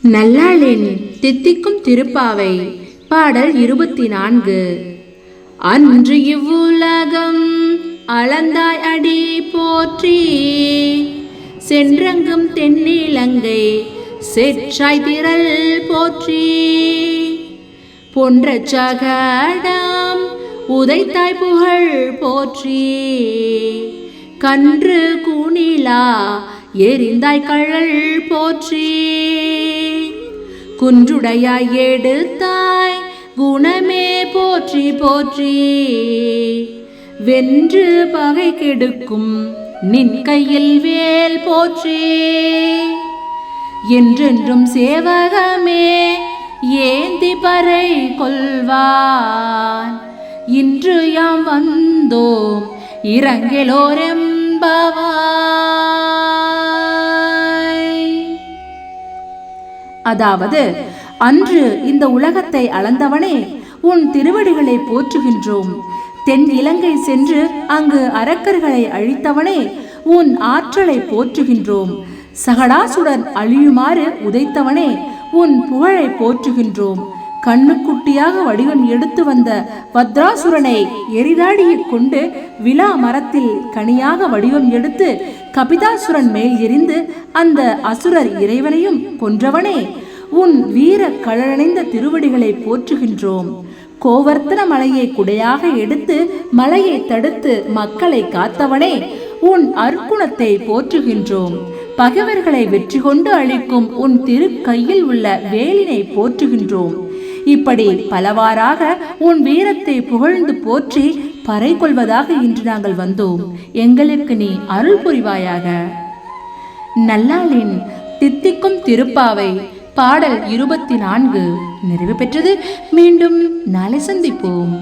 நல்லாளின் தித்திக்கும் திருப்பாவை பாடல் 24. அன்று இவ்வுலகம் அளந்தாய் அடி போற்றி, சென்றங்கும் தென்னிலங்கை செற்றாய் திரள் போற்றி, பொன்ற சகடம் உதைத்தாய் புகழ் போற்றி, கன்று கூனிலா எரிந்தாய் கழல் போற்றி, குன்றுடையாய் எடுத்தாய் குணமே போற்றி போற்றி, வென்று பகை கெடுக்கும் நின் கையில் வேல் போற்றி, என்றென்றும் சேவகமே ஏந்தி பறை கொள்வான், இன்று யாம் வந்தோம் இரங்கலோரெம்பவாய். அதாவது, அன்று இந்த உலகத்தை அளந்தவனே, உன் திருவடிகளை போற்றுகின்றோம். தென் இலங்கை சென்று அங்கு அரக்கர்களை அழித்தவனே, உன் ஆற்றலை போற்றுகின்றோம். சகடாசுடன் அழியுமாறு உதைத்தவனே, உன் புகழை போற்றுகின்றோம். கண்ணுக்குட்டியாக வடிவம் எடுத்து வந்த வத்ராசுரனை எரிதாடியை கொண்டு விலா மரத்தில் கனியாக வடிவம் எடுத்து கபிதாசுரன் மேல் எரிந்து அந்த அசுரர் இறைவனையும் கொன்றவனே, உன் வீர கழலணைந்த திருவடிகளை போற்றுகின்றோம். கோவர்த்தன மலையை குடையாக எடுத்து மலையை தடுத்து மக்களை காத்தவனே, உன் அர்க்குணத்தை போற்றுகின்றோம். பகைவர்களை வெற்றி கொண்டு அழிக்கும் உன் திரு கையில் உள்ள வேலினை போற்றுகின்றோம். இப்படி பலவாறாக உன் வீரத்தை புகழ்ந்து போற்றி பறை கொள்வதாக இன்று நாங்கள் வந்தோம். எங்களுக்கு நீ அருள் புரிவாயாக. நல்லாளின் தித்திக்கும் திருப்பாவை பாடல் 24 நிறைவு பெற்றது. மீண்டும் நாளை சந்திப்போம்.